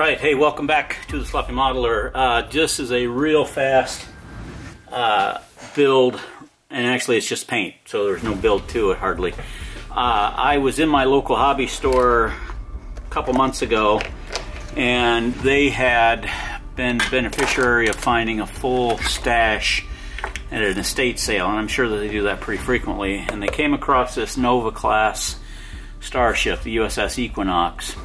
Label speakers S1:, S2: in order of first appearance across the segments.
S1: Alright, hey, welcome back to the Sloppy Modeler. This is a real fast build, and actually it's just paint, so there's no build to it hardly. I was in my local hobby store a couple months ago, and they had been beneficiary of finding a full stash at an estate sale, and I'm sure that they do that pretty frequently. And they came across this Nova class starship, the USS Equinox.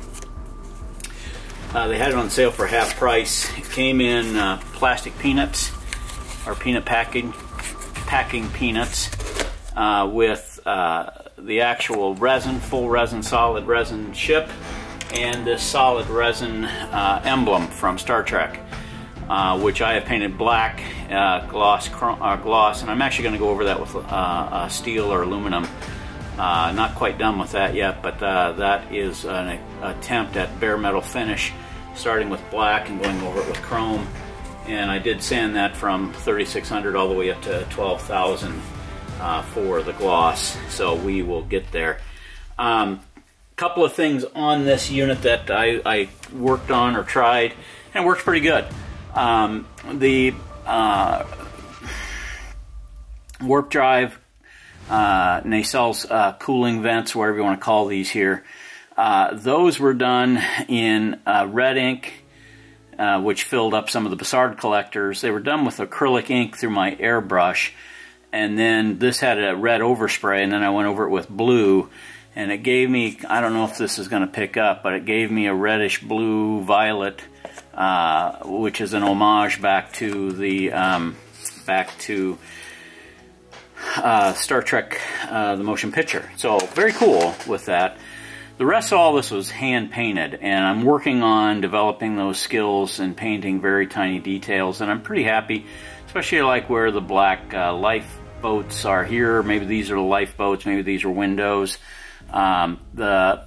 S1: They had it on sale for half price. It came in plastic peanuts, or peanut packing peanuts, with the actual resin, full resin, solid resin ship, and this solid resin emblem from Star Trek, which I have painted black, gloss, and I'm actually going to go over that with steel or aluminum. Not quite done with that yet, but that is an attempt at bare metal finish, starting with black and going over it with chrome. And I did sand that from 3600 all the way up to 12,000 for the gloss, so we will get there. Couple of things on this unit that I worked on or tried, and it works pretty good. The warp drive, nacelles, cooling vents, whatever you want to call these here, those were done in red ink, which filled up some of the Bussard collectors. They were done with acrylic ink through my airbrush, and then this had a red overspray, and then I went over it with blue, and it gave me, I don't know if this is going to pick up, but it gave me a reddish blue violet, which is an homage back to the Star Trek, the motion picture. So very cool with that. The rest of all this was hand painted, and I'm working on developing those skills and painting very tiny details, and I'm pretty happy, especially like where the black lifeboats are here. Maybe these are the lifeboats, maybe these are windows. The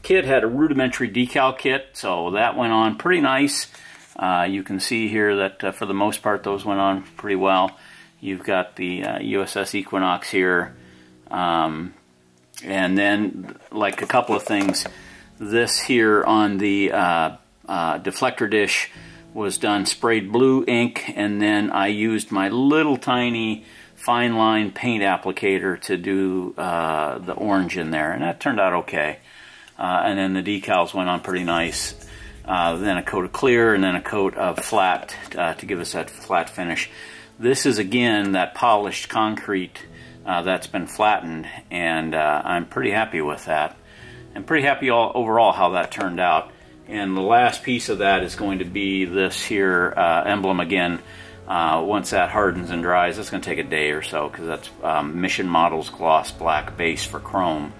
S1: kit had a rudimentary decal kit, so that went on pretty nice. You can see here that for the most part those went on pretty well. You've got the USS Equinox here, and then, like a couple of things, this here on the deflector dish was done sprayed blue ink, and then I used my little tiny fine line paint applicator to do the orange in there, and that turned out okay. And then the decals went on pretty nice. Then a coat of clear, and then a coat of flat to give us that flat finish. This is, again, that polished concrete that's been flattened, and I'm pretty happy with that. I'm pretty happy overall how that turned out. And the last piece of that is going to be this here emblem again. Once that hardens and dries, it's going to take a day or so, because that's Mission Models gloss black base for chrome.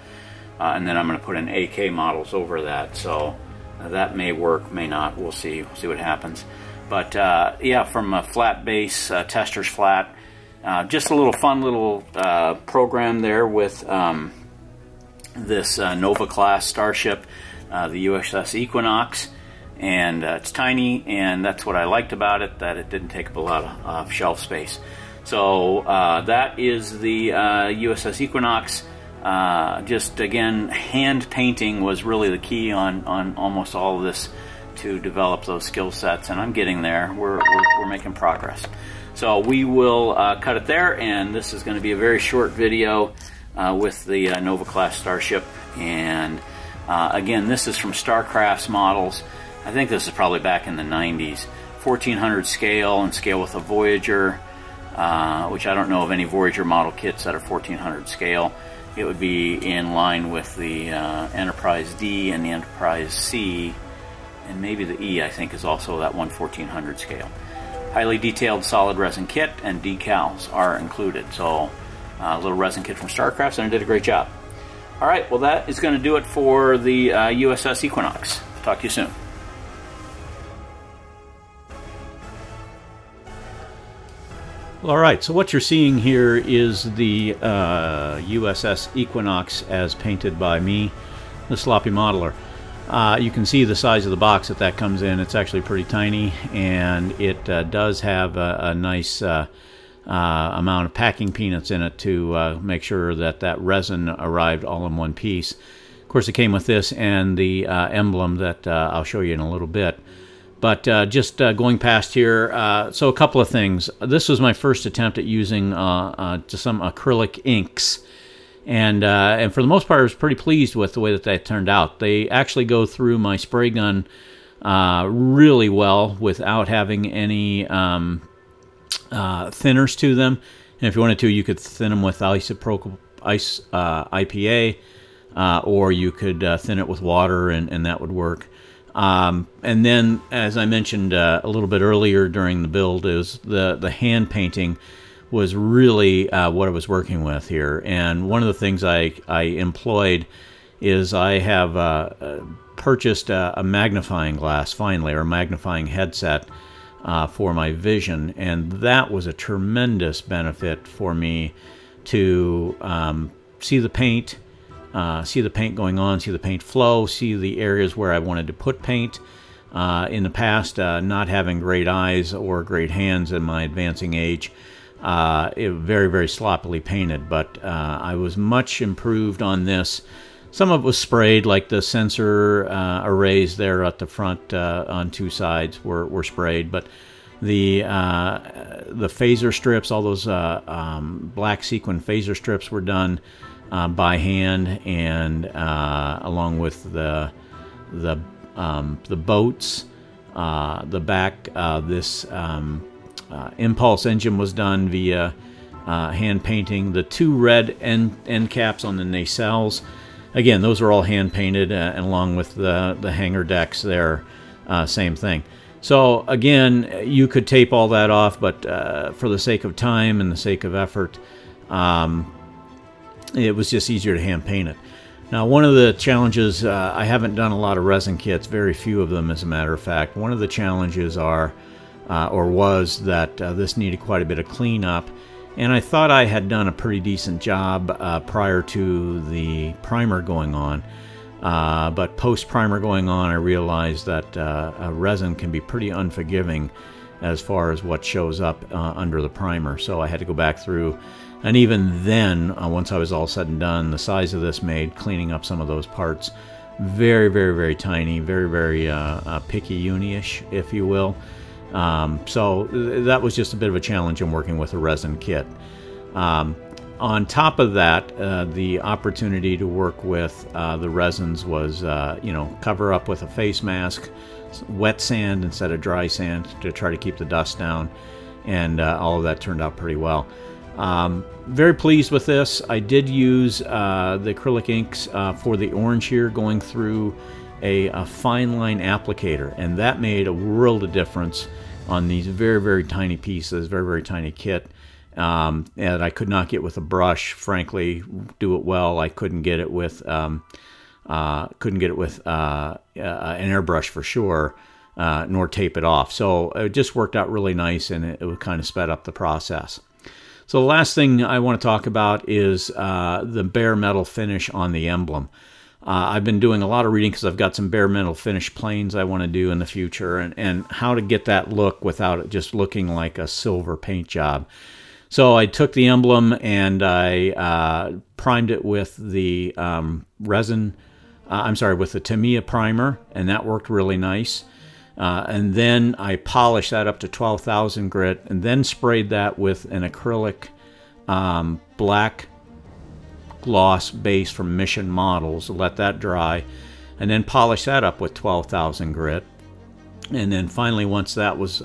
S1: And then I'm going to put in AK models over that, so that may work, may not. We'll see. We'll see what happens. But yeah, from a flat base, tester's flat. Just a little fun little program there with this Nova class starship, the USS Equinox, and it's tiny, and that's what I liked about it, that it didn't take up a lot of shelf space. So that is the USS Equinox. Just again, hand painting was really the key on almost all of this to develop those skill sets, and I'm getting there. We're making progress. So we will cut it there, and this is going to be a very short video with the Nova class starship. And again, this is from Starcrafts models. I think this is probably back in the 90s. 1400 scale, and scale with a Voyager, which I don't know of any Voyager model kits that are 1400 scale. It would be in line with the Enterprise D and the Enterprise C, and maybe the E, I think, is also that 1400 scale. Highly detailed solid resin kit, and decals are included. So a little resin kit from Starcrafts, and it did a great job. Alright, well, that is going to do it for the USS Equinox. Talk to you soon.
S2: Alright, so what you're seeing here is the USS Equinox as painted by me, the Sloppy Modeler. You can see the size of the box that comes in. It's actually pretty tiny, and it does have a nice amount of packing peanuts in it to make sure that that resin arrived all in one piece. Of course, it came with this and the emblem that I'll show you in a little bit. But just going past here, so a couple of things. This was my first attempt at using some acrylic inks. And for the most part, I was pretty pleased with the way that turned out. They actually go through my spray gun really well without having any thinners to them. And if you wanted to, you could thin them with isopropyl IPA, or you could thin it with water, and that would work. And then, as I mentioned a little bit earlier during the build, is the hand painting was really what I was working with here. And one of the things I employed is I have purchased a magnifying glass finally, or a magnifying headset for my vision, and that was a tremendous benefit for me to see the paint going on, see the paint flow, see the areas where I wanted to put paint. In the past, not having great eyes or great hands in my advancing age, it very, very sloppily painted, but I was much improved on this. Some of it was sprayed, like the sensor arrays there at the front on two sides were sprayed, but the phaser strips, all those black sequin phaser strips, were done by hand, and along with the boats, the back, this impulse engine was done via hand painting. The two red end caps on the nacelles, again, those are all hand painted, and along with the hangar decks there, same thing. So again, you could tape all that off, but for the sake of time and the sake of effort, it was just easier to hand paint it. Now, one of the challenges, I haven't done a lot of resin kits, very few of them as a matter of fact. One of the challenges was that this needed quite a bit of cleanup, and I thought I had done a pretty decent job prior to the primer going on. But post-primer going on, I realized that resin can be pretty unforgiving as far as what shows up under the primer. So I had to go back through, and even then, once I was all said and done, the size of this made cleaning up some of those parts very, very, very tiny, very, very picky uni-ish, if you will. So that was just a bit of a challenge in working with a resin kit. On top of that, the opportunity to work with the resins was, cover up with a face mask, wet sand instead of dry sand to try to keep the dust down, and all of that turned out pretty well. Very pleased with this. I did use the acrylic inks for the orange here, going through a fine line applicator, and that made a world of difference on these very, very tiny pieces, very, very tiny kit. And I could not get with a brush, frankly, do it well. I couldn't get it with an airbrush for sure, nor tape it off. So it just worked out really nice, and it kind of sped up the process. So the last thing I want to talk about is the bare metal finish on the emblem. I've been doing a lot of reading because I've got some bare metal finish planes I want to do in the future, and how to get that look without it just looking like a silver paint job. So I took the emblem and I primed it with the with the Tamiya primer, and that worked really nice. And then I polished that up to 12,000 grit, and then sprayed that with an acrylic black gloss base from Mission Models, let that dry, and then polish that up with 12,000 grit. And then finally, once that was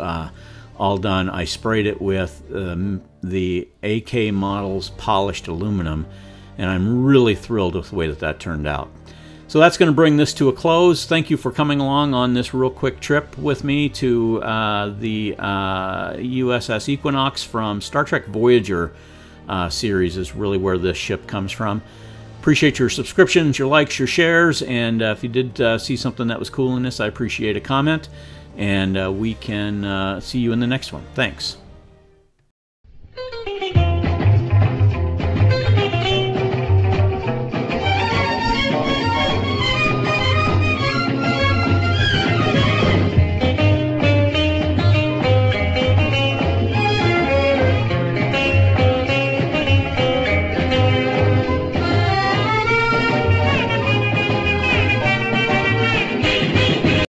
S2: all done, I sprayed it with the AK Models polished aluminum, and I'm really thrilled with the way that turned out. So that's going to bring this to a close. Thank you for coming along on this real quick trip with me to the USS Equinox from Star Trek Voyager series is really where this ship comes from. Appreciate your subscriptions, your likes, your shares, and if you did see something that was cool in this, I appreciate a comment, and we can see you in the next one. Thanks.